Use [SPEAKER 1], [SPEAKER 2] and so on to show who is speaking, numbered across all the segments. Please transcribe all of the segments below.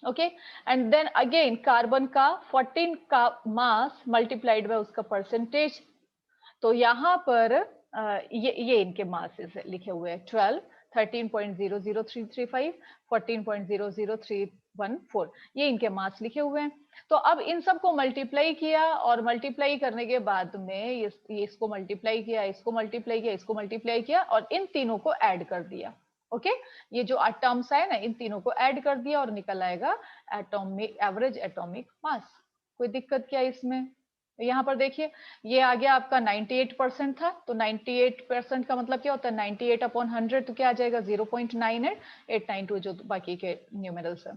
[SPEAKER 1] Okay, and then again carbon का 14 का mass multiplied by उसका परसेंटेज। तो यहाँ पर ये इनके मासेस लिखे हुए हैं 12, 13.00335, 14.00314, ये इनके मास लिखे हुए हैं। तो अब इन सबको मल्टीप्लाई किया और मल्टीप्लाई करने के बाद में ये इसको मल्टीप्लाई किया, इसको मल्टीप्लाई किया, इसको मल्टीप्लाई किया और इन तीनों को ऐड कर दिया। ओके, ये जो टर्म्स है ना, इन तीनों को ऐड कर दिया और निकल आएगा एटॉमिक एवरेज एटॉमिक मास। कोई दिक्कत क्या इसमें? यहाँ पर देखिए, ये आ गया आपका 98% था, तो 98% का मतलब क्या होता है? 98 अपॉन 100, तो क्या आ जाएगा? 0.9892, जो बाकी के न्यूमेरल्स है,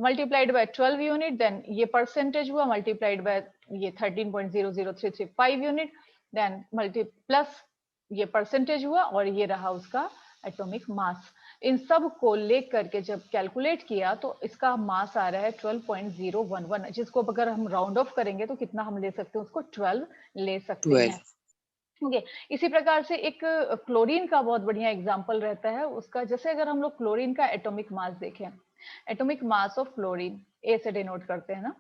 [SPEAKER 1] मल्टीप्लाइड बाय 12 यूनिट, देन ये परसेंटेज हुआ, मल्टीप्लाइड बाय ये 13.00335 यूनिट, देन मल्टी प्लस ये परसेंटेज हुआ और ये रहा उसका एटॉमिक मास। इन सब को लेकर के जब कैलकुलेट किया तो इसका मास आ रहा है 12.011, जिसको अगर हम राउंड ऑफ करेंगे तो कितना हम ले सकते हैं? उसको 12 ले सकते हैं।
[SPEAKER 2] 12।
[SPEAKER 1] ओके, इसी प्रकार से एक क्लोरीन का बहुत बढ़िया एग्जांपल रहता है उसका। जैसे अगर हम लोग क्लोरीन का एटॉमिक मास देखें, एटॉमिक मास ऑफ क्लोरीन ए से डिनोट करते हैं ना,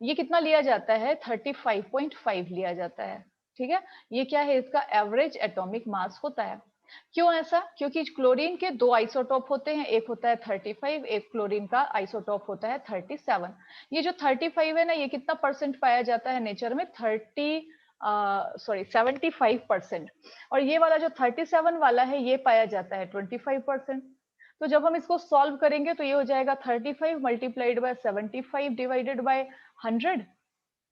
[SPEAKER 1] ये कितना लिया जाता है? 35.5 लिया जाता है। ठीक है, ये क्या है? इसका एवरेज एटॉमिक मास होता है। क्यों ऐसा? क्योंकि क्लोरीन के दो आइसोटोप होते हैं, एक होता है 35, एक क्लोरीन का आइसोटोप होता है 37। ये जो 35 है ना, ये कितना परसेंट पाया जाता है नेचर में? 75%। और ये वाला जो 37 वाला है, ये पाया जाता है 25%। तो जब हम इसको सॉल्व करेंगे तो ये हो जाएगा 35 मल्टीप्लाइड बाय 75 डिवाइडेड बाय 100,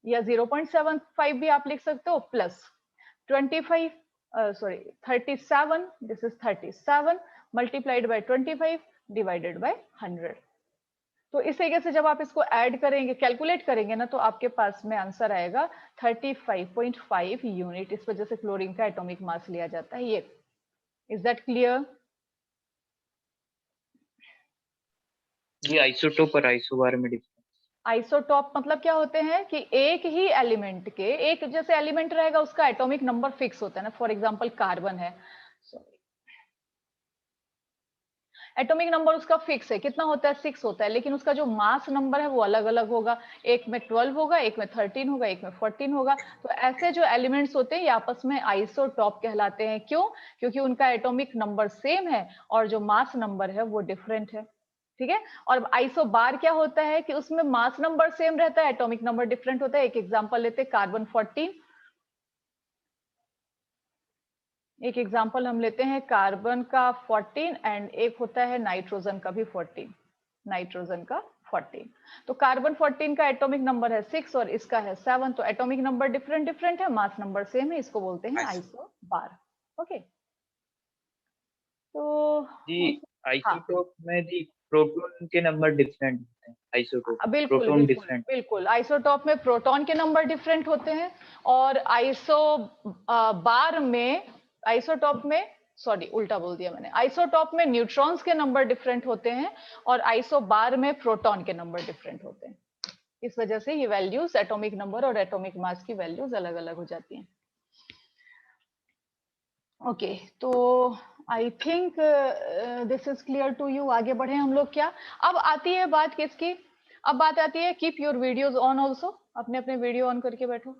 [SPEAKER 1] या 0.75 भी आप लिख सकते हो, plus 25 37, this is 37 multiplied by 25 divided by 100। तो इस तरीके से जब आप इसको ऐड करेंगे, कैलकुलेट करेंगे ना, तो आपके पास में आंसर आएगा 35.5 यूनिट। इस वजह से क्लोरीन का एटॉमिक मास लिया जाता है ये। Is that clear?
[SPEAKER 2] ये आइसोटोप और आइसोबार में डिफरेंस।
[SPEAKER 1] आइसोटॉप मतलब क्या होते हैं कि एक ही एलिमेंट के, एक जैसे एलिमेंट रहेगा उसका एटॉमिक नंबर फिक्स होता है ना। फॉर एग्जांपल कार्बन है, एटॉमिक नंबर उसका फिक्स है, कितना होता है? 6 होता है, लेकिन उसका जो मास नंबर है वो अलग अलग होगा। एक में 12 होगा, एक में 13 होगा, एक में 14 होगा। तो ऐसे जो एलिमेंट्स होते हैं ये आपस में आइसोटॉप कहलाते हैं। क्यों? क्योंकि उनका एटॉमिक नंबर सेम है और जो मास नंबर है वो डिफरेंट है। ठीक है, और आइसोबार क्या होता है कि उसमें मास नंबर सेम रहता है, एटॉमिक नंबर डिफरेंट होता है। एक एग्जांपल लेते हैं, कार्बन 14। एक एग्जांपल हम लेते हैं कार्बन का 14 एंड एक होता है नाइट्रोजन का भी 14, नाइट्रोजन का 14। तो कार्बन 14 का एटॉमिक नंबर है 6 और इसका है 7, तो एटॉमिक नंबर डिफरेंट डिफरेंट है, मास नंबर सेम है, इसको बोलते हैं आइसोबार। ओके, तो
[SPEAKER 2] जी,
[SPEAKER 1] हाँ,
[SPEAKER 2] आइसोटोप में जी प्रोटॉन के नंबर डिफरेंट होते हैं। आइसोटोप
[SPEAKER 1] बिल्कुल
[SPEAKER 2] प्रोटॉन
[SPEAKER 1] बिल्कुल
[SPEAKER 2] डिफरेंट।
[SPEAKER 1] बिल्कुल, आइसोटॉप में प्रोटॉन के नंबर डिफरेंट होते हैं और बार में, आइसोटॉप में, सॉरी उल्टा बोल दिया मैंने, आइसोटॉप में न्यूट्रॉन्स के नंबर डिफरेंट होते हैं और आइसोबार में प्रोटॉन के नंबर डिफरेंट होते हैं। इस वजह से ये वैल्यूज, एटॉमिक नंबर और एटॉमिक मास की वैल्यूज अलग अलग हो जाती हैं। ओके, तो I think this is clear to you. आगे बढ़े हम लोग क्या? अब आती है बात किसकी? अब बात आती है, keep your videos on also, अपने अपने वीडियो ऑन करके बैठो।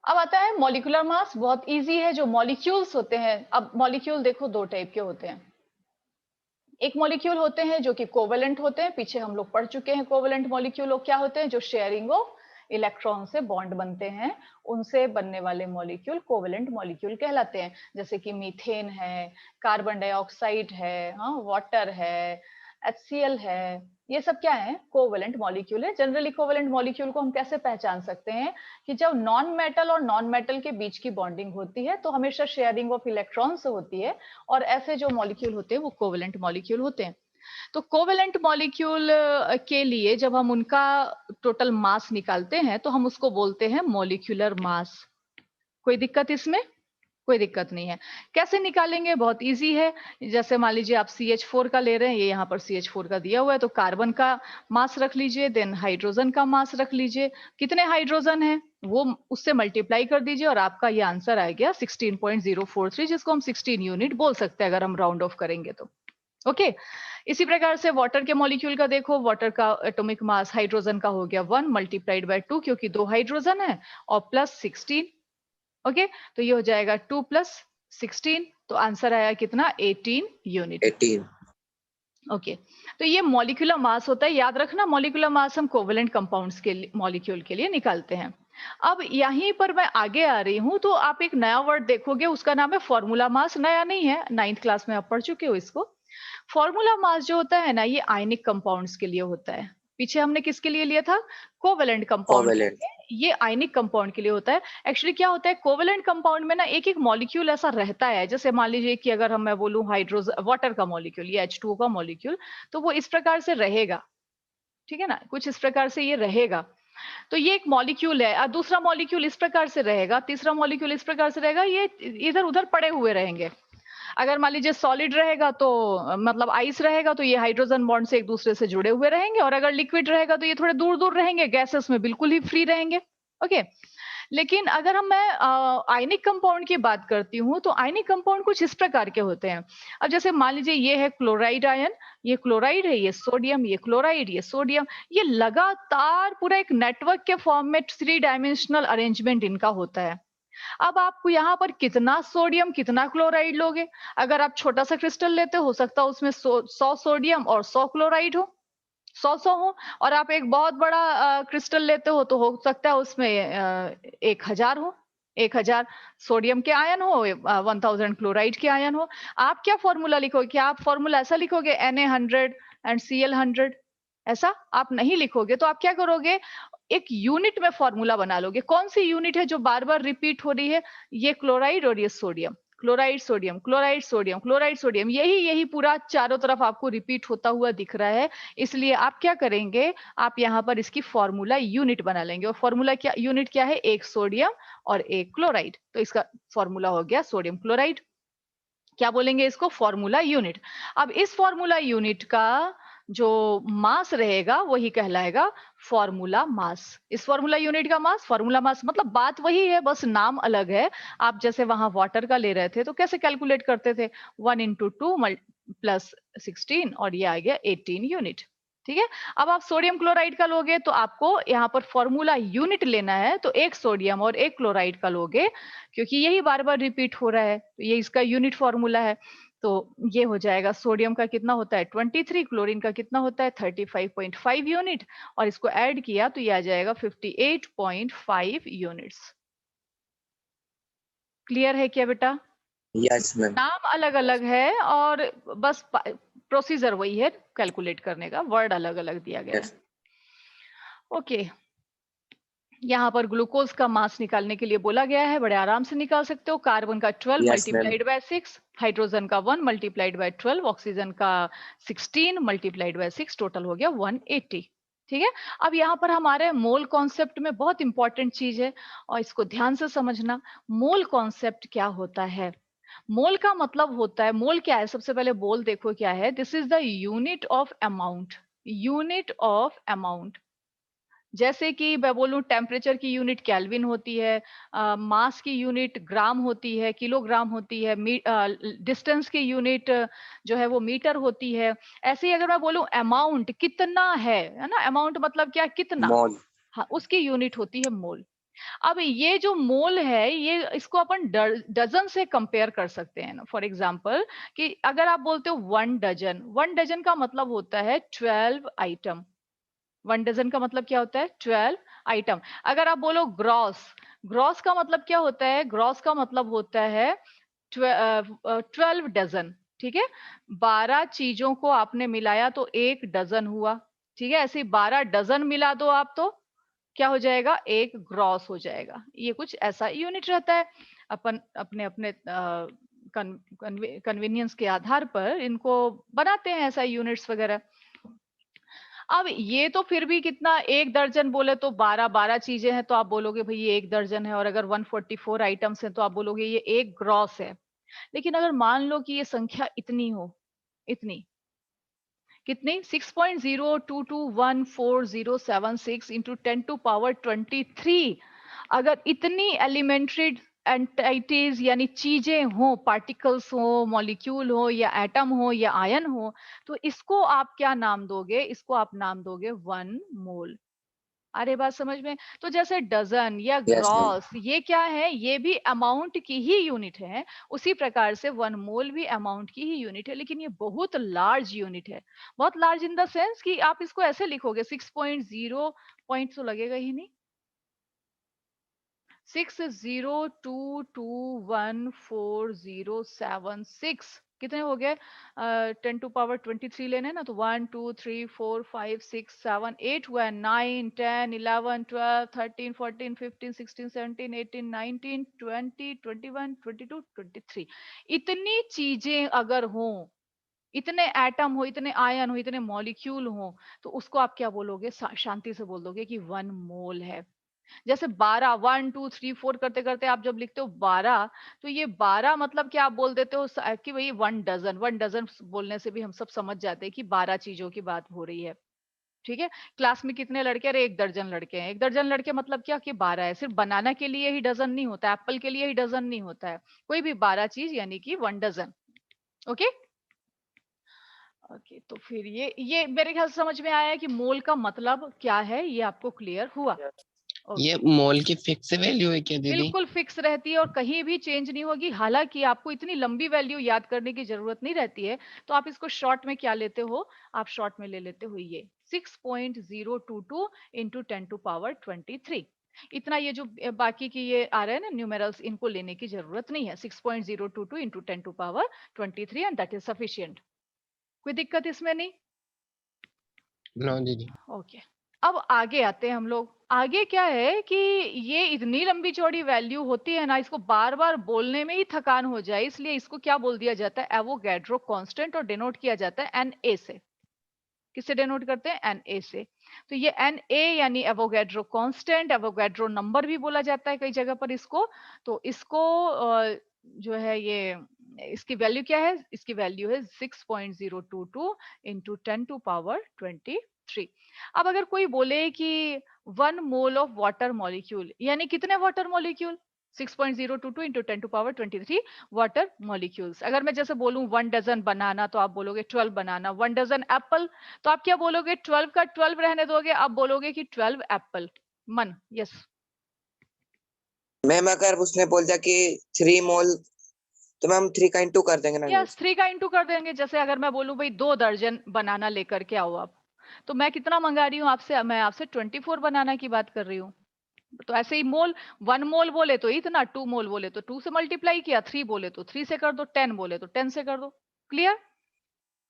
[SPEAKER 1] अब आता है मॉलिक्यूलर मास। बहुत इजी है, जो मॉलिक्यूल्स होते हैं। अब मॉलिक्यूल देखो दो टाइप के होते हैं। एक मॉलिक्यूल होते हैं जो कि कोवेलेंट होते हैं, पीछे हम लोग पढ़ चुके हैं कोवेलेंट मॉलिक्यूल क्या होते हैं, जो शेयरिंग ऑफ इलेक्ट्रॉन से बॉन्ड बनते हैं, उनसे बनने वाले मॉलिक्यूल कोवेलेंट मॉलिक्यूल कहलाते हैं। जैसे कि मीथेन है, कार्बन डाइऑक्साइड है, हाँ, वाटर है, HCl है, ये सब क्या है? कोवेलेंट मॉलिक्यूल है। जनरली कोवेलेंट मॉलिक्यूल को हम कैसे पहचान सकते हैं कि जब नॉन मेटल और नॉन मेटल के बीच की बॉन्डिंग होती है तो हमेशा शेयरिंग ऑफ इलेक्ट्रॉन से होती है, और ऐसे जो मॉलिक्यूल होते हैं वो कोवेलेंट मॉलिक्यूल होते हैं। तो कोवेलेंट मॉलिक्यूल के लिए जब हम उनका टोटल मास निकालते हैं तो हम उसको बोलते हैं मॉलिक्यूलर मास। कोई दिक्कत इसमें? कोई दिक्कत नहीं है। कैसे निकालेंगे? बहुत इजी है। जैसे मान लीजिए आप CH4 का ले रहे हैं, ये यहाँ पर CH4 का दिया हुआ है, तो कार्बन का मास रख लीजिए, देन हाइड्रोजन का मास रख लीजिए। कितने हाइड्रोजन है वो उससे मल्टीप्लाई कर दीजिए और आपका ये आंसर आ गया 16.043, जिसको हम 16 यूनिट बोल सकते हैं अगर हम राउंड ऑफ करेंगे तो। ओके इसी प्रकार से वाटर के मॉलिक्यूल का देखो, वाटर का एटॉमिक मास हाइड्रोजन का हो गया 1 मल्टीप्लाइड बाय 2 क्योंकि 2 हाइड्रोजन है और प्लस 16। ओके तो ये हो जाएगा 2 प्लस 16 तो आंसर आया कितना 18 यूनिट।
[SPEAKER 3] 18।
[SPEAKER 1] ओके तो ये मॉलिक्यूलर मास होता है, याद रखना मॉलिक्यूलर मास हम कोवेलेंट कंपाउंड्स के लिए मॉलिक्यूल के लिए निकालते हैं। अब यहीं पर मैं आगे आ रही हूं तो आप एक नया वर्ड देखोगे, उसका नाम है फॉर्मूला मास। नया नहीं है, 9th क्लास में आप पढ़ चुके हो इसको। फॉर्मूला मास जो होता है ना, ये आयनिक कंपाउंड्स के लिए होता है। पीछे हमने किसके लिए लिया था? Covalent compound.
[SPEAKER 3] कोवेलेंट।
[SPEAKER 1] ये आयनिक कंपाउंड के लिए होता है। एक्चुअली क्या होता है कोवेलेंट कंपाउंड में ना एक एक मॉलिक्यूल ऐसा रहता है, जैसे मान लीजिए कि अगर मैं बोलूं हाइड्रोजन वाटर का मॉलिक्यूल या H2O का मॉलिक्यूल, तो वो इस प्रकार से रहेगा, ठीक है ना, कुछ इस प्रकार से ये रहेगा। तो ये एक मॉलिक्यूल है और दूसरा मॉलिक्यूल इस प्रकार से रहेगा, तीसरा मॉलिक्यूल इस प्रकार से रहेगा, ये इधर उधर पड़े हुए रहेंगे। अगर मान लीजिए सॉलिड रहेगा तो मतलब आइस रहेगा तो ये हाइड्रोजन बॉन्ड से एक दूसरे से जुड़े हुए रहेंगे, और अगर लिक्विड रहेगा तो ये थोड़े दूर दूर रहेंगे, गैसेस में बिल्कुल ही फ्री रहेंगे। ओके लेकिन अगर मैं आयनिक कंपाउंड की बात करती हूँ तो आयनिक कंपाउंड कुछ इस प्रकार के होते हैं। अब जैसे मान लीजिए ये है क्लोराइड आयन, ये क्लोराइड है, ये सोडियम, ये क्लोराइड, ये सोडियम, ये लगातार पूरा एक नेटवर्क के फॉर्म में 3 डायमेंशनल अरेंजमेंट इनका होता है। अब आपको यहाँ पर कितना सोडियम कितना क्लोराइड लोगे? अगर आप छोटा सा क्रिस्टल लेते हो सकता है उसमें 100 सोडियम और 100 क्लोराइड हो, 100 हो, और आप एक बहुत बड़ा क्रिस्टल लेते हो तो हो सकता है उसमें 1000 हो, 1000 सोडियम के आयन हो, 1000 क्लोराइड के आयन हो। आप क्या फॉर्मूला लिखोगे? क्या आप फॉर्मूला ऐसा लिखोगे Na100 एंड Cl100? ऐसा आप नहीं लिखोगे। तो आप क्या करोगे? एक यूनिट में फॉर्मूला बना लोगे। कौन सी यूनिट है जो बार बार रिपीट हो रही है? ये क्लोराइड और ये sodium, chloride sodium, chloride sodium, chloride sodium, यही पूरा चारों तरफ आपको रिपीट होता हुआ दिख रहा है। इसलिए आप क्या करेंगे? आप यहाँ पर इसकी फॉर्मूला यूनिट बना लेंगे, और फॉर्मूला क्या यूनिट क्या है? एक सोडियम और एक क्लोराइड, तो इसका फॉर्मूला हो गया सोडियम क्लोराइड। क्या बोलेंगे इसको? Formula unit. अब इस फॉर्मूला यूनिट का जो मास रहेगा वही कहलाएगा फॉर्मूला मास। इस फॉर्मूला यूनिट का मास, फॉर्मूला मास मतलब बात वही है, बस नाम अलग है। आप जैसे वहां वाटर का ले रहे थे तो कैसे कैलकुलेट करते थे? 1 × 2 प्लस 16 और ये आ गया 18 यूनिट। ठीक है, अब आप सोडियम क्लोराइड का लोगे तो आपको यहाँ पर फॉर्मूला यूनिट लेना है, तो एक सोडियम और एक क्लोराइड का लोगे क्योंकि यही बार बार रिपीट हो रहा है, तो ये इसका यूनिट फॉर्मूला है। तो ये हो जाएगा सोडियम का कितना होता है 23, क्लोरीन का कितना होता है 35.5 यूनिट, और इसको ऐड किया तो ये आ जाएगा 58.5 यूनिट्स। क्लियर है क्या बेटा?
[SPEAKER 3] Yes ma'am.
[SPEAKER 1] नाम अलग अलग है और बस प्रोसीजर वही है, कैलकुलेट करने का वर्ड अलग अलग दिया गया है। ओके यहाँ पर ग्लूकोज का मास निकालने के लिए बोला गया है, बड़े आराम से निकाल सकते हो। कार्बन का 12 मल्टीप्लाइड बाय 6, हाइड्रोजन का 1 मल्टीप्लाइड बाय 12, ऑक्सीजन का 16 मल्टीप्लाइड बाय 6, टोटल हो गया 180। ठीक है, अब यहाँ पर हमारे मोल कॉन्सेप्ट में बहुत इंपॉर्टेंट चीज है और इसको ध्यान से समझना। मोल कॉन्सेप्ट क्या होता है? मोल का मतलब होता है, मोल क्या है? सबसे पहले मोल देखो क्या है। This is the unit of amount, unit of amount. जैसे कि मैं बोलूं टेम्परेचर की यूनिट केल्विन होती है, मास की यूनिट ग्राम होती है, किलोग्राम होती है, डिस्टेंस की यूनिट जो है वो मीटर होती है। ऐसे ही अगर मैं बोलूं अमाउंट कितना है ना, अमाउंट मतलब क्या? कितना।
[SPEAKER 3] मोल।
[SPEAKER 1] हाँ, उसकी यूनिट होती है मोल। अब ये जो मोल है ये इसको अपन डजन से कंपेयर कर सकते हैं ना। फॉर एग्जाम्पल कि अगर आप बोलते हो 1 डजन, 1 डजन का मतलब होता है 12 आइटम। 1 डजन का मतलब क्या होता है? 12 आइटम। अगर आप बोलो ग्रॉस, ग्रॉस का मतलब क्या होता है? ग्रॉस का मतलब होता है 12 डजन। ठीक है, 12 चीजों को आपने मिलाया तो 1 डजन हुआ। ठीक है, ऐसे 12 डजन मिला दो आप तो क्या हो जाएगा? 1 ग्रॉस हो जाएगा। ये कुछ ऐसा यूनिट रहता है। अपन अपने अपने कन्वीनियंस के आधार पर इनको बनाते हैं ऐसा यूनिट्स वगैरह। अब ये तो फिर भी कितना, 1 दर्जन बोले तो 12 चीजें हैं तो आप बोलोगे भाई ये 1 दर्जन है, और अगर 144 आइटम्स हैं तो आप बोलोगे ये 1 ग्रॉस है। लेकिन अगर मान लो कि ये संख्या इतनी हो, इतनी कितनी 6.02214076 into 10 to power 23, अगर इतनी एलिमेंट्री एंटाइटीज यानी चीजें हो, पार्टिकल्स हो, मॉलिक्यूल हो या एटम हो या आयन हो, तो इसको आप क्या नाम दोगे? इसको आप नाम दोगे 1 मोल। आ रही बात समझ में? तो जैसे डज़न या
[SPEAKER 3] यस मैम।
[SPEAKER 1] ग्रॉस ये क्या है? ये भी अमाउंट की ही यूनिट है। उसी प्रकार से 1 मोल भी अमाउंट की ही यूनिट है, लेकिन ये बहुत लार्ज यूनिट है। बहुत लार्ज इन द सेंस कि आप इसको ऐसे लिखोगे 6.0 पॉइंट तो लगेगा ही नहीं। 602214076 कितने हो गए? 10 टू पावर 23 लेने ना, तो 1 2 3 4 5 6 7 8 हुआ, 9 10 11 12 13 14 15 16 17 18 19 20 21 22 23। इतनी चीजें अगर हो, इतने एटम हो, इतने आयन हो, इतने मॉलिक्यूल हो, तो उसको आप क्या बोलोगे? शांति से बोल दोगे कि 1 मोल है। जैसे 12 1 2 3 4 करते करते आप जब लिखते हो 12, तो ये 12 मतलब क्या आप बोल देते हो कि भाई 1 डजन बोलने से भी हम सब समझ जाते हैं कि 12 चीजों की बात हो रही है। ठीक है, क्लास में कितने लड़के? अरे 1 दर्जन लड़के हैं। 1 दर्जन लड़के मतलब क्या कि 12 है। सिर्फ बनाना के लिए ही डजन नहीं होता है, एप्पल के लिए ही डजन नहीं होता है, कोई भी 12 चीज यानी कि 1 डजन। ओके ओके, तो फिर ये मेरे ख्याल से समझ में आया है कि मोल का मतलब क्या है, ये आपको क्लियर हुआ।
[SPEAKER 3] ये
[SPEAKER 1] ओके,
[SPEAKER 3] मोल की फिक्स वैल्यू है क्या दीदी?
[SPEAKER 1] बिल्कुल फिक्स रहती है और कहीं भी चेंज नहीं होगी। हालांकि आपको इतनी लंबी वैल्यू याद करने की जरूरत नहीं रहती है, तो आप इसको शॉर्ट में क्या लेते हो? आप शॉर्ट में ले लेते हो ये 6.022 इंटू 10 टू पावर 23। इतना ये जो बाकी की ये आ रहे हैं ना न्यूमेरल्स, इनको लेने की जरूरत नहीं है। 6.022 into 10 to power 23 and that is sufficient. कोई दिक्कत इसमें नहीं?
[SPEAKER 3] नो दीदी।
[SPEAKER 1] ओके, अब आगे आते हैं हम लोग। आगे क्या है कि ये इतनी लंबी चौड़ी वैल्यू होती है ना, इसको बार बार बोलने में ही थकान हो जाए, इसलिए इसको क्या बोल दिया जाता है? एवोगैड्रो कांस्टेंट, और डिनोट किया जाता है एन ए से। किससे डिनोट करते हैं? एन ए से। तो ये एन ए यानी एवोगैड्रो कांस्टेंट, एवोगैड्रो नंबर भी बोला जाता है कई जगह पर इसको। तो इसको जो है ये, इसकी वैल्यू क्या है? इसकी वैल्यू है 6.022 इंटू 10 टू पावर 23। अब अगर कोई बोले कि 1 मोल ऑफ वाटर मॉलिक्यूल, यानी कितने water molecule? 6.022 into 10 to power 23 water molecules. अगर मैं जैसे बोलूं 1 डजन बनाना, तो आप बोलोगे 12 बनाना। 1 डजन एप्पल, तो आप क्या बोलोगे? 12 का 12 रहने दोगे, आप बोलोगे कि 12 एप्पल। मन, यस।
[SPEAKER 4] मैम अगर उसने बोल दिया कि 3 मोल, तो मैम 3 का इंटू कर देंगे ना
[SPEAKER 1] यस,
[SPEAKER 4] नीचे।
[SPEAKER 1] 3 का इंटू कर देंगे। जैसे अगर मैं बोलूं भाई 2 दर्जन बनाना लेकर के आओ आप, तो मैं कितना मंगा रही हूँ आपसे? मैं आपसे 24 बनाना की बात कर रही हूँ। तो ऐसे ही मोल, 1 मोल बोले तो इतना, 2 मोल बोले तो 2 से मल्टीप्लाई किया, 3 बोले तो 3 से कर दो, 10 बोले तो 10 से कर दो। क्लियर?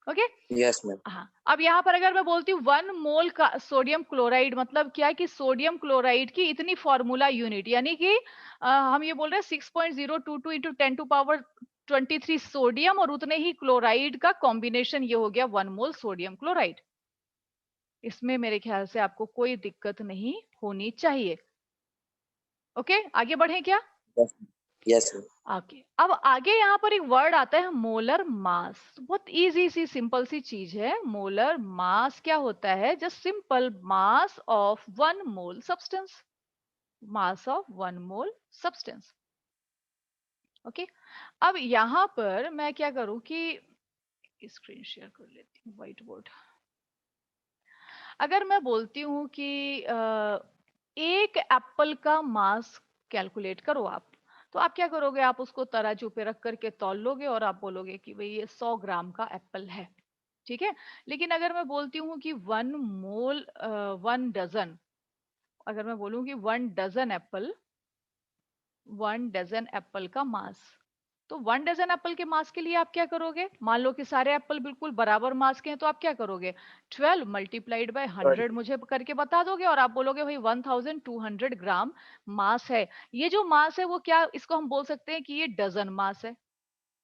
[SPEAKER 1] ओके।
[SPEAKER 4] Yes ma'am.
[SPEAKER 1] हाँ, अब यहाँ पर अगर मैं बोलती हूँ 1 मोल का सोडियम क्लोराइड, मतलब क्या है कि सोडियम क्लोराइड की इतनी फॉर्मूला यूनिट, यानी कि हम ये बोल रहे हैं 6.022 इंटू 10 टू पावर 23 सोडियम, और उतने ही क्लोराइड का कॉम्बिनेशन, ये हो गया 1 मोल सोडियम क्लोराइड। इसमें मेरे ख्याल से आपको कोई दिक्कत नहीं होनी चाहिए। ओके, आगे बढ़े क्या?
[SPEAKER 4] Yes ma'am.
[SPEAKER 1] ओके, अब आगे यहाँ पर एक वर्ड आता है मोलर मास। बहुत इजी सी सिंपल सी चीज है। मोलर मास क्या होता है? Just simple mass of 1 mole substance. Mass of 1 mole substance. Okay, अब यहाँ पर मैं क्या करूं कि स्क्रीन शेयर कर लेती हूँ, व्हाइट बोर्ड। अगर मैं बोलती हूँ कि एक एप्पल का मास कैलकुलेट करो आप, तो आप क्या करोगे? आप उसको तराजू पे रख करके तौल लोगे और आप बोलोगे कि भाई ये 100 ग्राम का एप्पल है। ठीक है, लेकिन अगर मैं बोलती हूँ कि 1 मोल 1 डजन, अगर मैं बोलूँ कि 1 डजन एप्पल, 1 डजन एप्पल का मास, तो 1 डजन एप्पल के मास के लिए आप क्या करोगे? मान लो कि सारे एप्पल बिल्कुल बराबर मास के हैं, तो आप क्या करोगे? 12 मल्टीप्लाइड बाय 100 मुझे करके बता दोगे और आप बोलोगे भाई 1200 ग्राम मास है। ये जो मास है वो क्या, इसको हम बोल सकते हैं कि ये डजन मास है।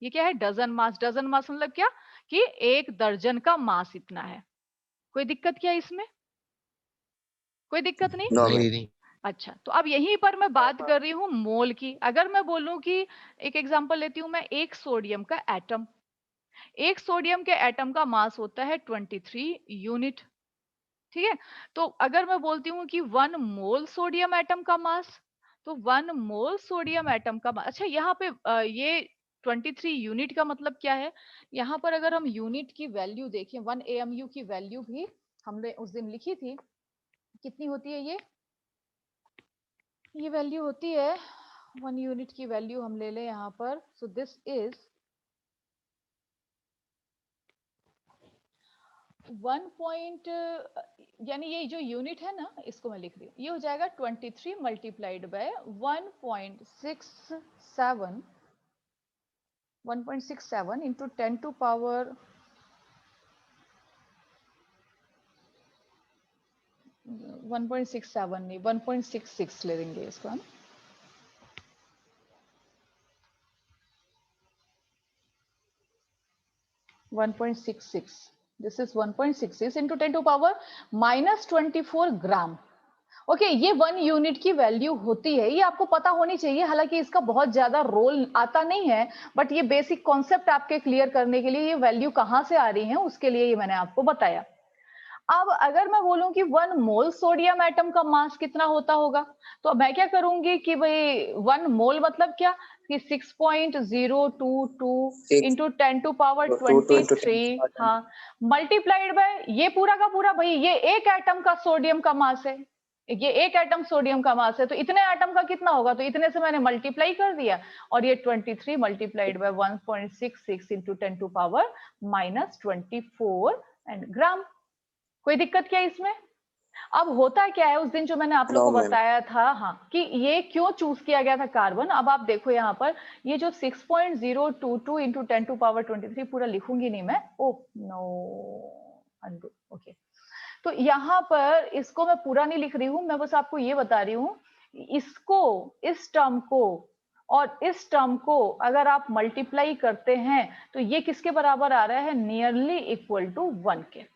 [SPEAKER 1] ये क्या है? डजन मास। डजन मास मतलब क्या कि 1 दर्जन का मास इतना है। कोई दिक्कत क्या है इसमें? कोई दिक्कत नहीं?
[SPEAKER 4] नो
[SPEAKER 3] नहीं
[SPEAKER 4] मैम।
[SPEAKER 3] दीदी।
[SPEAKER 1] अच्छा, तो अब यहीं पर मैं बात कर रही हूँ मोल की। अगर मैं बोलूं कि, एक एग्जांपल लेती हूँ मैं, एक सोडियम का एटम, एक सोडियम के एटम का मास होता है 23 यूनिट। ठीक है, तो अगर मैं बोलती हूँ कि 1 मोल सोडियम एटम का मास, तो 1 मोल सोडियम एटम का अच्छा यहाँ पे ये 23 यूनिट का मतलब क्या है? यहाँ पर अगर हम यूनिट की वैल्यू देखें 1 AMU की वैल्यू भी हमने उस दिन लिखी थी, कितनी होती है ये वैल्यू होती है 1 यूनिट की वैल्यू हम ले लें यहाँ पर, सो दिस इज 1 पॉइंट यानी ये जो यूनिट है ना इसको मैं लिख रही हूँ, ये हो जाएगा 23 multiplied by 1.67 into 10 to power 1.67 नहीं 1.66 ले लेंगे इसको हम। This is 1.66 into 10 to power minus 24 gram. Okay ये 1 यूनिट की वैल्यू होती है, ये आपको पता होनी चाहिए, हालांकि इसका बहुत ज्यादा रोल आता नहीं है, बट ये बेसिक कॉन्सेप्ट आपके क्लियर करने के लिए ये वैल्यू कहां से आ रही है उसके लिए ये मैंने आपको बताया। अब अगर मैं बोलूं कि 1 मोल सोडियम एटम का मास कितना होता होगा, तो मैं क्या करूंगी कि भाई 1 मोल मतलब क्या कि 6.022 इंटू 10 टू पावर 23, हाँ मल्टीप्लाइड बाय ये पूरा का पूरा, भाई ये एक एटम का सोडियम का मास है, ये एक एटम सोडियम का मास है, तो इतने एटम का कितना होगा, तो इतने से मैंने मल्टीप्लाई कर दिया, और ये 23 multiplied by 1.66 into 10 to power minus 24 and gram. कोई दिक्कत क्या इसमें? अब होता क्या है उस दिन जो मैंने आप लोग को बताया था, हाँ कि ये क्यों चूज किया गया था कार्बन। अब आप देखो यहाँ पर ये जो 6.022 इंटू 10 टू पावर 23 पूरा लिखूंगी नहीं मैं, ओ नो अनडू, ओके। तो यहाँ पर इसको मैं पूरा नहीं लिख रही हूँ, मैं बस आपको ये बता रही हूँ, इसको इस टर्म को और इस टर्म को अगर आप मल्टीप्लाई करते हैं तो ये किसके बराबर आ रहा है, नियरली इक्वल टू 1 के।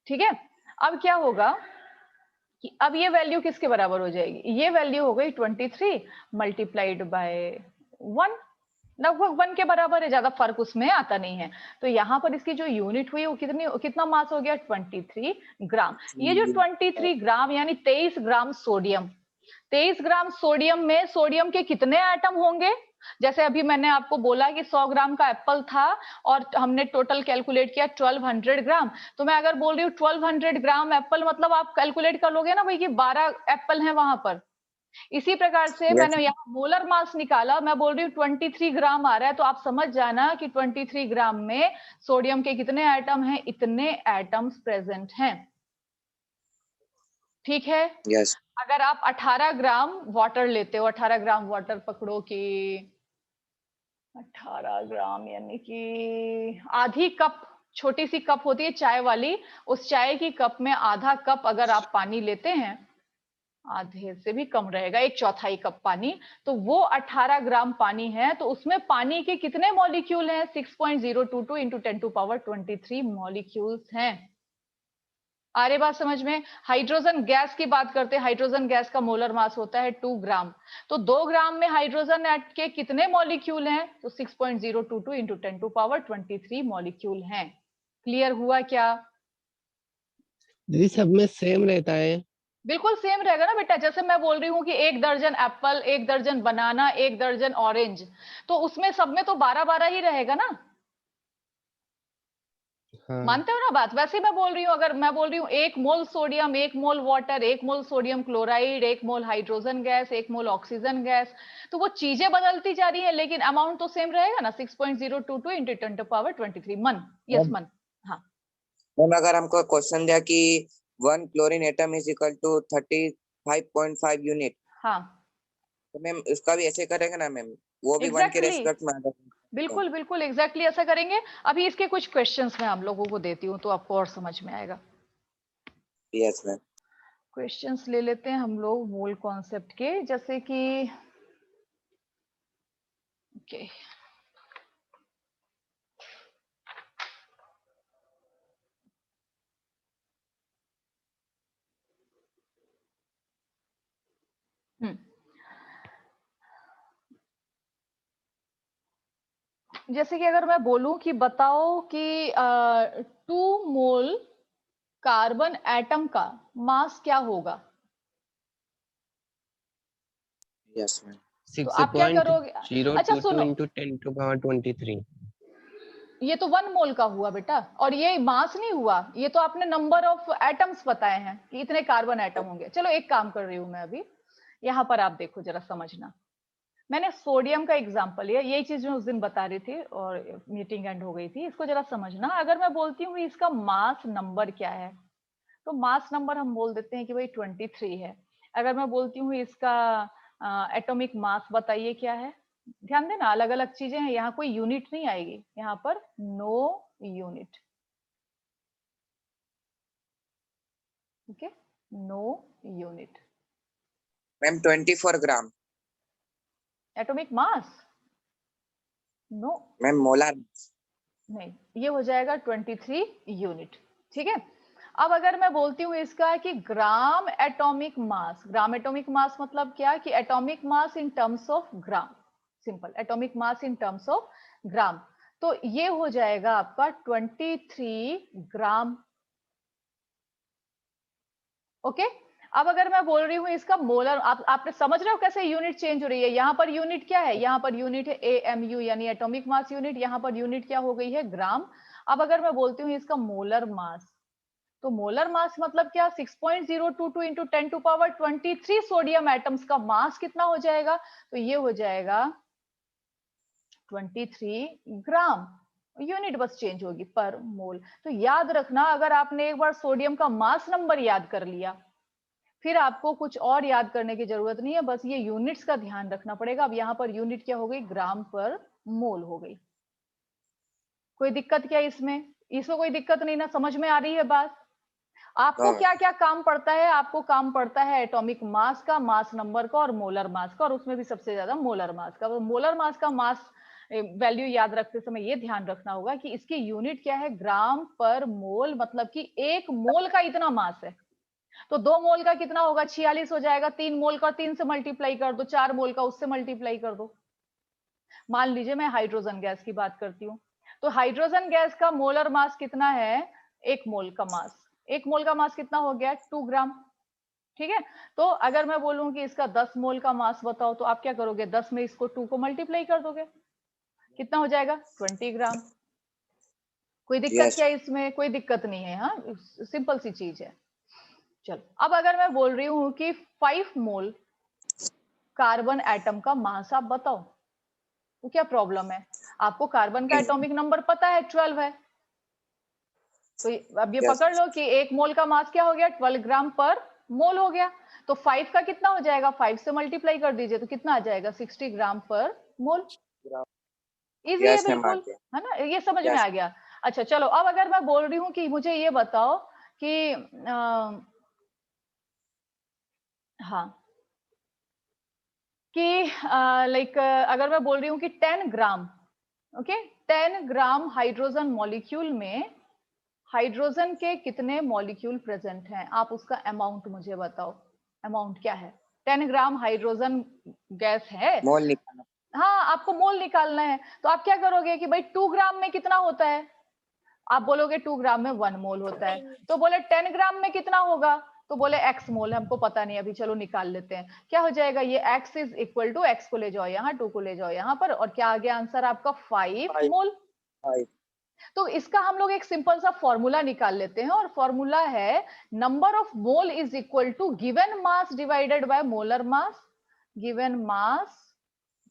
[SPEAKER 1] ठीक है, अब क्या होगा कि अब ये वैल्यू किसके बराबर हो जाएगी, ये वैल्यू हो गई 23 मल्टीप्लाइड बाय 1, लगभग 1 के बराबर है, ज्यादा फर्क उसमें आता नहीं है। तो यहाँ पर इसकी जो यूनिट हुई वो कितना मास हो गया, 23 ग्राम। ये जो 23 ग्राम यानी 23 ग्राम सोडियम, 23 ग्राम सोडियम में सोडियम के कितने एटम होंगे, जैसे अभी मैंने आपको बोला कि 100 ग्राम का एप्पल था और हमने टोटल कैलकुलेट किया 1200 ग्राम, तो मैं अगर बोल रही हूँ 1200 ग्राम एप्पल, मतलब आप कैलकुलेट कर लोगे ना भाई कि 12 एप्पल हैं वहां पर। इसी प्रकार से मैंने यहाँ मोलर मास निकाला, मैं बोल रही हूँ 23 ग्राम आ रहा है, तो आप समझ जाना कि 23 ग्राम में सोडियम के कितने एटम हैं, इतने एटम्स प्रेजेंट हैं। ठीक है,
[SPEAKER 4] यस।
[SPEAKER 1] अगर आप 18 ग्राम वाटर लेते हो, 18 ग्राम वाटर पकड़ो कि 18 ग्राम यानी कि आधी कप, छोटी सी कप होती है चाय वाली, उस चाय की कप में आधा कप अगर आप पानी लेते हैं, आधे से भी कम रहेगा, 1/4 कप पानी, तो वो 18 ग्राम पानी है, तो उसमें पानी के कितने मॉलिक्यूल हैं, 6.022 इंटू 10 टू पावर 23 मॉलिक्यूल्स हैं। आ रही बात समझ में? हाइड्रोजन गैस की बात करते हैं, हाइड्रोजन गैस का मोलर मास होता है 2 ग्राम, तो 2 ग्राम में हाइड्रोजन के कितने मॉलिक्यूल हैं, तो 6.022 इंटू 10 टू पावर 23 मॉलिक्यूल हैं। क्लियर हुआ क्या?
[SPEAKER 3] दीदी सब में सेम रहता है?
[SPEAKER 1] बिल्कुल सेम रहेगा ना बेटा, जैसे मैं बोल रही हूँ कि 1 दर्जन एप्पल, 1 दर्जन बनाना, 1 दर्जन ऑरेंज, तो उसमें सब में तो 12-12 ही रहेगा ना।
[SPEAKER 3] हाँ।
[SPEAKER 1] मानते हो ना बात? वैसे मैं बोल रही हूँ, अगर मैं बोल रही हूँ 1 मोल सोडियम, 1 मोल वाटर, 1 मोल सोडियम क्लोराइड, 1 मोल हाइड्रोजन गैस, 1 मोल ऑक्सीजन गैस, तो वो चीजें बदलती जा रही है लेकिन अमाउंट तो सेम रहेगा ना, 6.022 इंटू 10 टू पावर 23 मन। यस मन। हाँ
[SPEAKER 4] मैम अगर हमको क्वेश्चन दिया कि 1 chlorine atom is equal to 35.5 unit,
[SPEAKER 1] हाँ
[SPEAKER 4] तो मैम उसका भी ऐसे करेंगे ना मैम, वो भी 1 के
[SPEAKER 1] एग्जैक्टली
[SPEAKER 4] रेस्पेक्ट में आएगा?
[SPEAKER 1] बिल्कुल बिल्कुल एग्जैक्टली ऐसा करेंगे। अभी इसके कुछ क्वेश्चंस मैं हम लोगों को देती हूँ तो आपको और समझ में आएगा।
[SPEAKER 4] Yes ma'am.
[SPEAKER 1] क्वेश्चंस ले लेते हैं हम लोग मोल कॉन्सेप्ट के, जैसे कि ओके जैसे कि अगर मैं बोलूं कि बताओ कि 2 मोल कार्बन एटम का मास क्या होगा,
[SPEAKER 4] यस मैम।
[SPEAKER 1] तो आप क्या करोगे? अच्छा
[SPEAKER 3] 6.022
[SPEAKER 1] सुनो,
[SPEAKER 3] into 10 to power 23.
[SPEAKER 1] ये तो 1 मोल का हुआ बेटा, और ये मास नहीं हुआ, ये तो आपने नंबर ऑफ एटम्स बताए हैं कि इतने कार्बन एटम होंगे। चलो एक काम कर रही हूं मैं अभी, यहाँ पर आप देखो जरा समझना। मैंने सोडियम का एग्जांपल लिया, यही चीज मैं उस दिन बता रही थी और मीटिंग एंड हो गई थी। इसको जरा समझना, अगर मैं बोलती हूँ इसका मास नंबर क्या है, तो मास नंबर हम बोल देते हैं कि भाई 23 है। अगर मैं बोलती हूँ इसका एटॉमिक मास बताइए क्या है, ध्यान देना अलग अलग चीजें हैं, यहाँ कोई यूनिट नहीं आएगी, यहाँ पर no unit, okay, no unit.
[SPEAKER 4] Ma'am 24 gram.
[SPEAKER 1] Atomic mass no,
[SPEAKER 4] ma'am molar.
[SPEAKER 1] नहीं, ये हो जाएगा 23 यूनिट, ठीक है। अब अगर मैं बोलती हूँ इसका कि ग्राम एटॉमिक मास, ग्राम एटॉमिक मास मतलब क्या कि atomic mass in terms of gram, simple, atomic mass in terms of gram, तो ये हो जाएगा आपका 23 ग्राम, ओके। अब अगर मैं बोल रही हूँ इसका मोलर, आपने समझ रहे हो कैसे यूनिट चेंज हो रही है। यहाँ पर यूनिट क्या है, यहाँ पर यूनिट है AMU यानी एटॉमिक मास यूनिट, यहाँ पर यूनिट क्या हो गई है, ग्राम। अब अगर मैं बोलती हूँ इसका मोलर मास, तो मोलर मास मतलब क्या, 6.022 into 10 to power 23 sodium atoms का मास कितना हो जाएगा, तो ये हो जाएगा 23 ग्राम, यूनिट बस चेंज होगी पर मोल। तो याद रखना, अगर आपने एक बार सोडियम का मास नंबर याद कर लिया, फिर आपको कुछ और याद करने की जरूरत नहीं है, बस ये यूनिट्स का ध्यान रखना पड़ेगा। अब यहाँ पर यूनिट क्या हो गई, ग्राम पर मोल हो गई। कोई दिक्कत क्या इसमें, इसमें कोई दिक्कत नहीं ना, समझ में आ रही है बात। आपको क्या क्या काम पड़ता है, आपको काम पड़ता है एटॉमिक मास का, मास नंबर का और मोलर मास का, और उसमें भी सबसे ज्यादा मोलर मास का। मोलर मास का मास वैल्यू याद रखते समय ये ध्यान रखना होगा कि इसकी यूनिट क्या है, ग्राम पर मोल, मतलब कि 1 मोल का इतना मास है, तो 2 मोल का कितना होगा, 46 हो जाएगा। 3 मोल का 3 से मल्टीप्लाई कर दो, 4 मोल का उससे मल्टीप्लाई कर दो। मान लीजिए मैं हाइड्रोजन गैस की बात करती हूँ, तो हाइड्रोजन गैस का मोलर मास कितना है, 1 मोल का मास, 1 मोल का मास कितना हो गया, 2 ग्राम, ठीक है। तो अगर मैं बोलूं कि इसका 10 मोल का मास बताओ, तो आप क्या करोगे, 10 में इसको 2 को मल्टीप्लाई कर दोगे, कितना हो जाएगा, 20 ग्राम। कोई दिक्कत क्या है इसमें, कोई दिक्कत नहीं है, हाँ सिंपल सी चीज है। चलो अब अगर मैं बोल रही हूँ कि 5 मोल कार्बन एटम का मास आप बताओ, तो क्या प्रॉब्लम है, आपको कार्बन का एटॉमिक नंबर पता है 12 है, तो अब ये पकड़ लो कि 1 मोल का मास क्या हो गया, 12 ग्राम पर मोल हो गया। तो 5 का कितना हो जाएगा, 5 से मल्टीप्लाई कर दीजिए तो कितना आ जाएगा, 60 ग्राम पर मोल। इजी है बिल्कुल, है ना, ये समझ में आ गया। अच्छा चलो, अब अगर मैं बोल रही हूँ कि मुझे ये बताओ कि हाँ कि लाइक अगर मैं बोल रही हूँ कि 10 ग्राम, ओके, 10 ग्राम हाइड्रोजन मॉलिक्यूल में हाइड्रोजन के कितने मॉलिक्यूल प्रेजेंट हैं, आप उसका अमाउंट मुझे बताओ, अमाउंट क्या है। 10 ग्राम हाइड्रोजन गैस है,
[SPEAKER 4] मोल निकालना।
[SPEAKER 1] हाँ आपको मोल निकालना है, तो आप क्या करोगे कि भाई 2 ग्राम में कितना होता है, आप बोलोगे 2 ग्राम में 1 मोल होता है, तो बोले 10 ग्राम में कितना होगा, तो बोले x मोल, हमको पता नहीं अभी, चलो निकाल लेते हैं, क्या हो जाएगा, ये x is equal to, x को ले जाओ यहाँ, 2 को ले जाओ यहाँ पर, और क्या आ गया आंसर आपका 5 मोल। तो इसका हम लोग एक सिंपल सा फॉर्मूला निकाल लेते हैं, और फॉर्मूला है number of mole is equal to given mass divided by molar mass, given mass,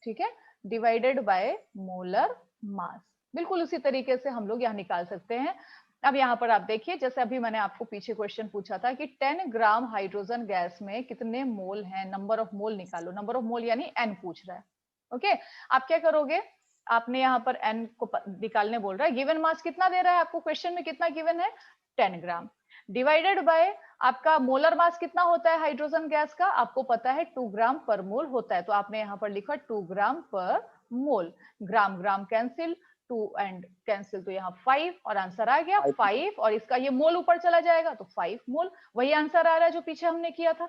[SPEAKER 1] ठीक है, डिवाइडेड बाय मोलर मास। बिल्कुल उसी तरीके से हम लोग यहाँ निकाल सकते हैं। अब यहाँ पर आप देखिए, जैसे अभी मैंने आपको पीछे क्वेश्चन पूछा था कि 10 ग्राम हाइड्रोजन गैस में कितने मोल हैं, नंबर ऑफ मोल निकालो, नंबर ऑफ मोल यानी n पूछ रहा है, ओके। आप क्या करोगे, आपने यहाँ पर n को निकालने बोल रहा है, गिवन मास कितना दे रहा है आपको, क्वेश्चन में कितना गिवन है, 10 ग्राम, डिवाइडेड बाय आपका मोलर मास कितना होता है हाइड्रोजन गैस का, आपको पता है 2 ग्राम पर मोल होता है, तो आपने यहाँ पर लिखा 2 gram per mole, gram gram cancel, 2 and cancel, तो यहाँ 5, और आंसर आ गया 5, और इसका ये मोल ऊपर चला जाएगा तो 5 मोल, वही आंसर आ रहा है जो पीछे हमने किया था।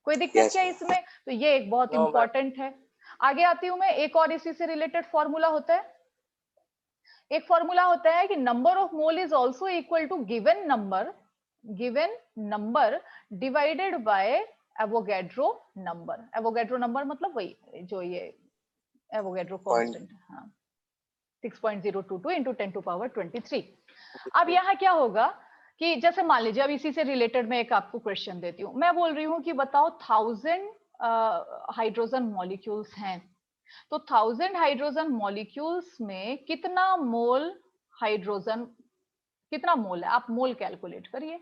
[SPEAKER 1] कोई दिक्कत क्या इसमें, तो ये एक बहुत इंपॉर्टेंट है। आगे आती हूं मैं, एक और इसी से रिलेटेड फॉर्मूला होता है, एक फॉर्मूला होता है कि number of mole is also equal to given number divided by Avogadro number. Avogadro number मतलब वही जो ये एवोगैड्रो कांस्टेंट, हाँ 6.022 इंटू 10 टू पावर 23। अब यहाँ क्या होगा कि जैसे मान लीजिए, अब इसी से रिलेटेड मैं एक आपको क्वेश्चन देती हूँ। मैं बोल रही हूँ कि बताओ 1000 हाइड्रोजन मॉलिक्यूल्स हैं, तो 1000 हाइड्रोजन मॉलिक्यूल्स में कितना मोल हाइड्रोजन, कितना मोल है, आप मोल कैलकुलेट करिए।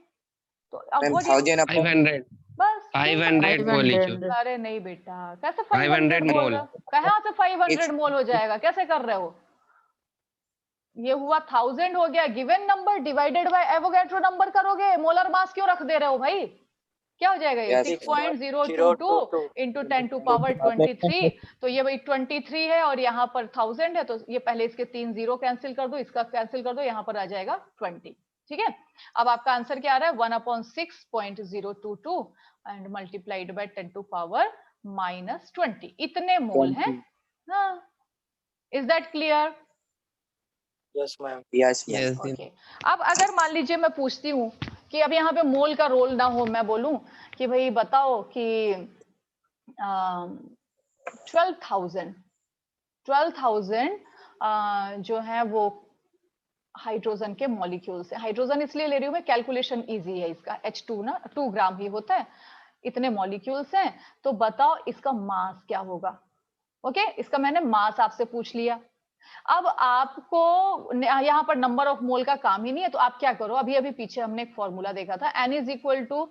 [SPEAKER 1] तो अब
[SPEAKER 4] मैम
[SPEAKER 1] वो
[SPEAKER 4] 1000 अपॉन
[SPEAKER 3] 500
[SPEAKER 1] बस
[SPEAKER 3] 500 मॉलिक्यूल।
[SPEAKER 1] अरे नहीं बेटा, कैसे
[SPEAKER 3] 500
[SPEAKER 1] 500 बोल
[SPEAKER 3] मोल।
[SPEAKER 1] रहे हो, कहाँ से 500 मोल हो जाएगा, कैसे कर रहे हो? ये हुआ 1000 हो गया given number divided by Avogadro number करोगे, मोलर मास क्यों रख दे रहे हो भाई? क्या हो जाएगा ये? 6.022 इंटू 10 टू पावर 23। तो ये भाई 23 है और यहाँ पर 1000 है, तो ये पहले इसके 3 जीरो कैंसिल कर दो, इसका कैंसिल कर दो, यहाँ पर आ जाएगा 20। ठीक है, अब आपका आंसर क्या आ रहा है? 1/6.022 and multiplied by 10 to power -20, इतने मोल हैं। हाँ, is that clear?
[SPEAKER 4] Yes ma'am, yes ma'am.
[SPEAKER 3] Yes
[SPEAKER 1] okay, अब अगर मान लीजिए मैं पूछती हूँ कि अब यहाँ पे मोल का रोल ना हो, मैं बोलूं कि भाई बताओ कि 12,000 जो है वो हाइड्रोजन के मॉलिक्यूल्स है। हाइड्रोजन इसलिए ले रही हूँ मैं, कैलकुलेशन इजी है इसका, H2 ना 2 ग्राम ही होता है, इतने मॉलिक्यूल्स हैं। तो बताओ इसका मास क्या होगा? ओके, इसका मैंने मास आपसे पूछ लिया। अब आपको यहाँ पर नंबर ऑफ मोल का काम ही नहीं है, तो आप क्या करो, अभी अभी पीछे हमने एक फॉर्मूला देखा था, N is equal to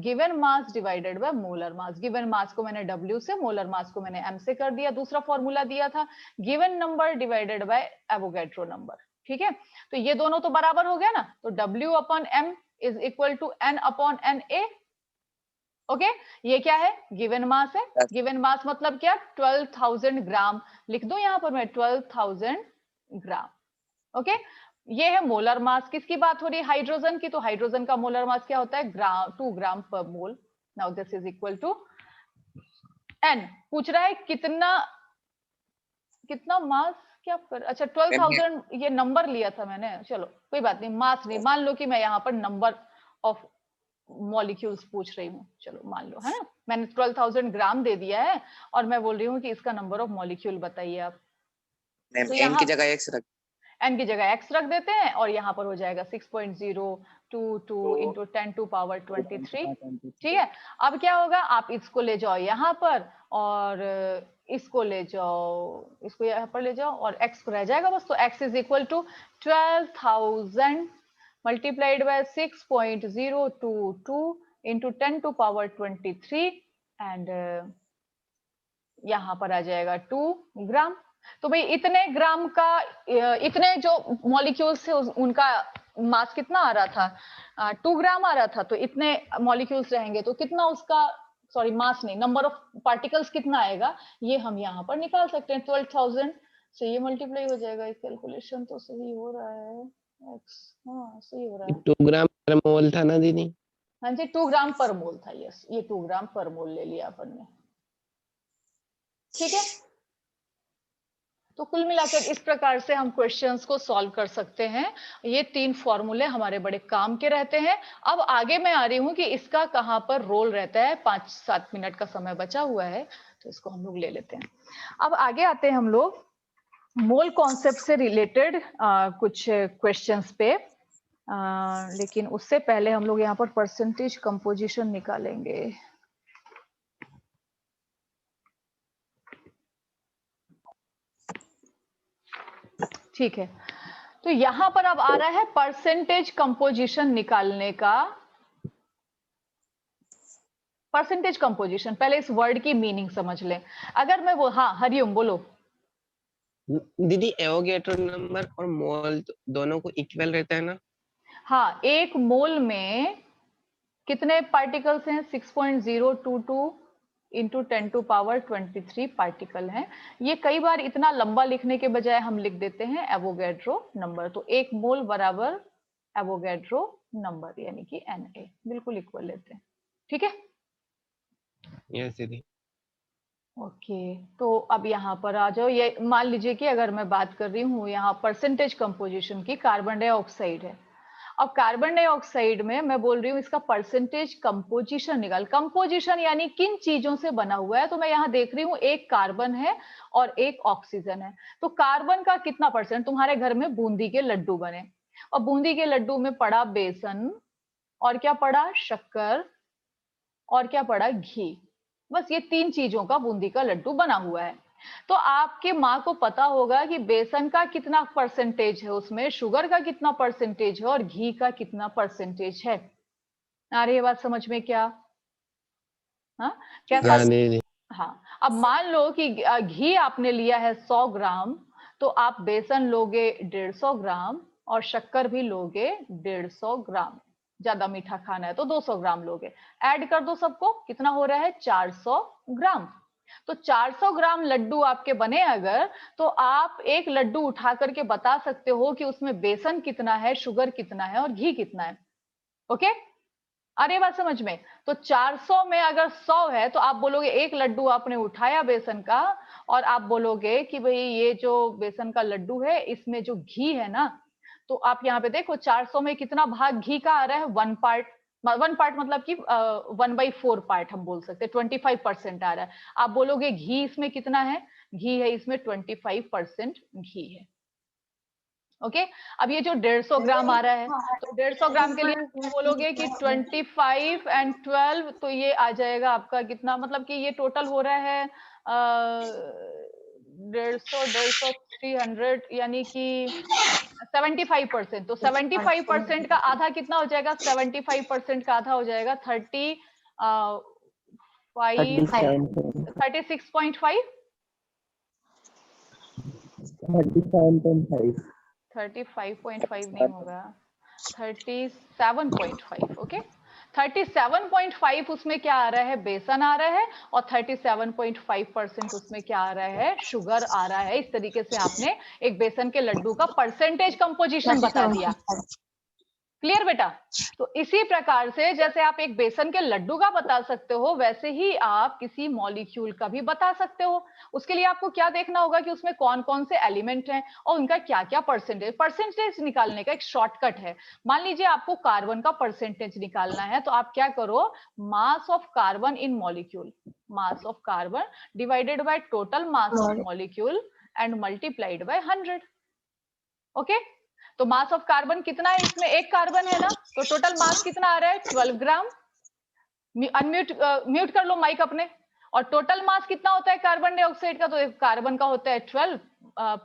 [SPEAKER 1] given mass divided by molar mass. Given mass को मैंने W से, मोलर मास को मैंने M से कर दिया। दूसरा फॉर्मूला दिया था given number divided by Avogadro number. ठीक है, तो ये दोनों तो बराबर हो गया ना, तो W upon M is equal to N upon NA। Okay, ये क्या है? गिवन मास है। गिवन मास मतलब क्या? 12,000 ग्राम। लिख दो यहाँ पर मैं 12,000 ग्राम। ओके, ये है मोलर मास। किसकी बात हो रही है? हाइड्रोजन की। तो हाइड्रोजन का मोलर मास क्या होता है? 2 gram per mole. Now this is equal to N। पूछ रहा है कितना, कितना मास, क्या कर, अच्छा 12,000 ये नंबर लिया था मैंने, चलो कोई बात नहीं, मास नहीं, मान लो कि मैं यहाँ पर नंबर ऑफ मॉलिक्यूल्स पूछ रही हूँ, चलो मान लो, है ना, मैंने 12,000 ग्राम दे दिया है और मैं बोल रही हूँ कि इसका नंबर ऑफ मॉलिक्यूल बताइए आप।
[SPEAKER 4] मैम
[SPEAKER 1] तो
[SPEAKER 4] n
[SPEAKER 1] यहाँ
[SPEAKER 4] की जगह x रख,
[SPEAKER 1] n की जगह x रख देते हैं और यहाँ पर हो जाएगा 6.022 इंटू 10 टू पावर 23। ठीक है, अब क्या होगा, आप इसको ले जाओ यहाँ पर और इसको ले जाओ, इसको यहाँ पर ले जाओ और x रह जाएगा बस। तो x is equal to 12,000 multiplied by 6.022 into 10 to power 23 and यहाँ पर आ जाएगा 2 ग्राम। तो भाई इतने ग्राम का, इतने जो मॉलिक्यूल्स थे उनका मास कितना आ रहा था? 2 ग्राम आ रहा था। तो इतने मॉलिक्यूल्स रहेंगे तो कितना उसका, सॉरी मास नहीं, नंबर ऑफ पार्टिकल्स कितना आएगा, ये हम यहाँ पर निकाल सकते हैं। 12,000 से ये मल्टीप्लाई हो जाएगा। कैलकुलेशन तो सही हो रहा है, हाँ सही हो रहा है।
[SPEAKER 3] 2 ग्राम पर मोल था ना दीदी?
[SPEAKER 1] हाँ जी, 2 ग्राम पर मोल था। यस, ये 2 ग्राम पर मोल ले लिया अपन ने। ठीक है, तो कुल मिलाकर इस प्रकार से हम क्वेश्चंस को सॉल्व कर सकते हैं। ये 3 फॉर्मूले हमारे बड़े काम के रहते हैं। अब आगे मैं आ रही हूं कि इसका कहां पर रोल रहता है। 5-7 मिनट का समय बचा हुआ है, तो इसको हम लोग ले लेते हैं। अब आगे आते हैं हम लोग मोल कॉन्सेप्ट से रिलेटेड कुछ क्वेश्चंस पे, लेकिन उससे पहले हम लोग यहाँ पर परसेंटेज कंपोजिशन निकालेंगे। ठीक है, तो यहां पर अब आ रहा है परसेंटेज कंपोजिशन निकालने का। परसेंटेज कंपोजिशन, पहले इस वर्ड की मीनिंग समझ लें। अगर मैं वो, हाँ हरिओम बोलो।
[SPEAKER 3] दीदी एवोगैड्रो नंबर और मोल दोनों को इक्वल रहता है ना?
[SPEAKER 1] हाँ, एक मोल में कितने पार्टिकल्स हैं? 6.022 इंटू 10 टू पावर 23 पार्टिकल हैं। ये कई बार इतना लंबा लिखने के बजाय हम लिख देते हैं एवोगैड्रो नंबर। तो एक मोल बराबर एवोगैड्रो नंबर, यानी कि Na, बिल्कुल इक्वल लेते हैं। ठीक है,
[SPEAKER 3] यस दीदी।
[SPEAKER 1] ओके, तो अब यहाँ पर आ जाओ। ये मान लीजिए कि अगर मैं बात कर रही हूँ यहाँ परसेंटेज कंपोजिशन की, कार्बन डाइऑक्साइड है अब कार्बन डाइऑक्साइड में मैं बोल रही हूँ इसका परसेंटेज कंपोजिशन निकाल। कंपोजिशन यानी किन चीजों से बना हुआ है, तो मैं यहाँ देख रही हूँ एक कार्बन है और एक ऑक्सीजन है। तो कार्बन का कितना परसेंट, तुम्हारे घर में बूंदी के लड्डू बने और बूंदी के लड्डू में पड़ा बेसन और क्या पड़ा, शक्कर और क्या पड़ा, घी। बस ये 3 चीजों का बूंदी का लड्डू बना हुआ है। तो आपके माँ को पता होगा कि बेसन का कितना परसेंटेज है उसमें, शुगर का कितना परसेंटेज है और घी का कितना परसेंटेज है। आ रही है बात समझ में क्या? हाँ कैसा?
[SPEAKER 3] नहीं।
[SPEAKER 1] हाँ, अब मान लो कि घी आपने लिया है 100 ग्राम, तो आप बेसन लोगे 150 ग्राम और शक्कर भी लोगे 150 ग्राम। ज्यादा मीठा खाना है तो 200 ग्राम लोगे। ऐड कर दो सबको, कितना हो रहा है, 400 ग्राम। तो 400 ग्राम लड्डू आपके बने अगर, तो आप एक लड्डू उठा करके बता सकते हो कि उसमें बेसन कितना है, शुगर कितना है और घी कितना है। ओके, अरे बात समझ में? तो 400 में अगर 100 है तो आप बोलोगे एक लड्डू आपने उठाया बेसन का और आप बोलोगे कि भाई ये जो बेसन का लड्डू है इसमें जो घी है ना, तो आप यहाँ पे देखो 400 में कितना भाग घी का आ रहा है, 1 पार्ट। 1 पार्ट मतलब कि 1/4 पार्ट हम बोल सकते हैं, 25% आ रहा है। आप बोलोगे घी इसमें कितना है, घी है इसमें 25% घी है। ओके, अब ये जो 150 ग्राम आ रहा है, तो 150 ग्राम के लिए क्या बोलोगे कि 25 एंड 12, तो ये आ जाएगा आपका कितना, मतलब कि ये टोटल हो रहा है 150 300 यानी कि 75%। तो 75% का आधा कितना हो जाएगा, 75% का आधा हो जाएगा 36.5 35.5 नहीं होगा, 37.5। ओके, 37.5 उसमें क्या आ रहा है, बेसन आ रहा है और 37.5% उसमें क्या आ रहा है, शुगर आ रहा है। इस तरीके से आपने एक बेसन के लड्डू का परसेंटेज कंपोजिशन बता दिया। क्लियर बेटा? तो इसी प्रकार से जैसे आप एक बेसन के लड्डू का बता सकते हो, वैसे ही आप किसी मॉलिक्यूल का भी बता सकते हो। उसके लिए आपको क्या देखना होगा कि उसमें कौन कौन से एलिमेंट हैं और उनका क्या क्या परसेंटेज निकालने का एक शॉर्टकट है। मान लीजिए आपको कार्बन का परसेंटेज निकालना है, तो आप क्या करो, mass of carbon in molecule, mass of carbon divided by total mass of molecule and multiplied by 100। Okay, तो मास ऑफ कार्बन कितना है, इसमें एक कार्बन है ना, तो टोटल मास कितना आ रहा है, 12 ग्राम। म्यूट कर लो माइक अपने। और टोटल मास कितना होता है कार्बन डाइऑक्साइड का, तो कार्बन का होता है 12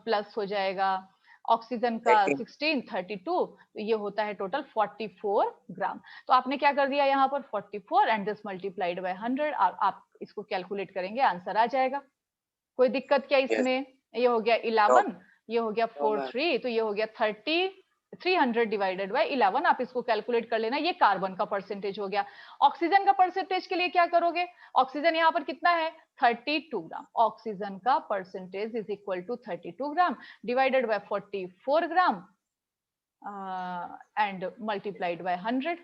[SPEAKER 1] प्लस हो जाएगा ऑक्सीजन का 16 32, तो ये होता है टोटल 44 ग्राम। तो आपने क्या कर दिया यहाँ पर 44 एंड दिस मल्टीप्लाइड बाय 100। आप इसको कैलकुलेट करेंगे, आंसर आ जाएगा। कोई दिक्कत क्या इसमें? ये हो गया 11, ये हो गया 43, तो ये हो गया 300 डिवाइडेड बाय 11। आप इसको कैलकुलेट कर लेना, ये कार्बन का परसेंटेज हो गया। ऑक्सीजन का परसेंटेज के लिए क्या करोगे, ऑक्सीजन यहाँ पर कितना है, 32 ग्राम। ऑक्सीजन का percentage is equal to 32 gram divided by 44 gram and multiplied by 100।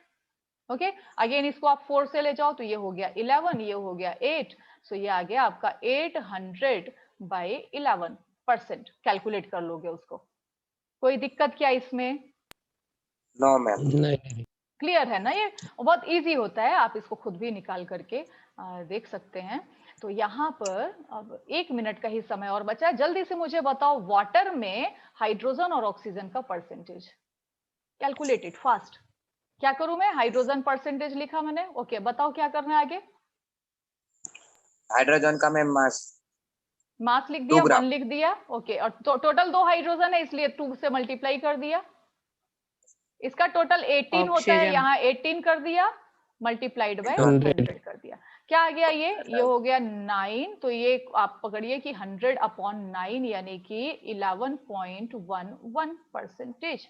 [SPEAKER 1] Okay, again इसको आप 4 से ले जाओ, तो ये हो गया 11, ये हो गया 8, सो ये आ गया आपका 800/11%। कैलकुलेट कर लोगे उसको। कोई दिक्कत क्या इसमें?
[SPEAKER 4] No ma'am.
[SPEAKER 3] नहीं।
[SPEAKER 1] क्लियर है ना? ये बहुत इजी होता है, आप इसको खुद भी निकाल करके देख सकते हैं। तो यहाँ पर अब 1 मिनट का ही समय और बचा है। जल्दी से मुझे बताओ, वाटर में हाइड्रोजन और ऑक्सीजन का परसेंटेज कैलकुलेटेड फास्ट। क्या करूं मैं, हाइड्रोजन परसेंटेज लिखा मैंने। ओके, बताओ क्या करना है आगे।
[SPEAKER 4] हाइड्रोजन का मैम
[SPEAKER 1] मास लिख दिया, 1 लिख दिया। ओके, और टोटल 2 हाइड्रोजन है इसलिए 2 से मल्टीप्लाई कर दिया। इसका टोटल 18 होता है, यहाँ 18 कर दिया मल्टीप्लाइड बाय 100 कर दिया। क्या आ गया, ये हो गया 9। तो ये आप पकड़िए कि 100/9 यानी कि 11.11%।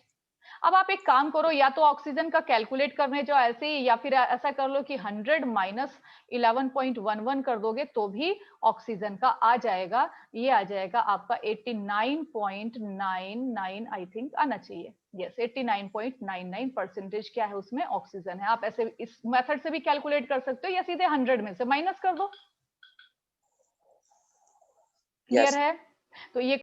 [SPEAKER 1] अब आप एक काम करो, या तो ऑक्सीजन का कैलकुलेट करने जाओ ऐसे ही, या फिर ऐसा कर लो कि 100 माइनस 11.11 कर दोगे तो भी ऑक्सीजन का आ जाएगा। ये आ जाएगा आपका 89.99 आई थिंक आना चाहिए। यस, 89.99% क्या है उसमें, ऑक्सीजन है। आप ऐसे इस मेथड से भी कैलकुलेट कर सकते हो या सीधे 100 में से माइनस कर दो। क्लियर है? तो ये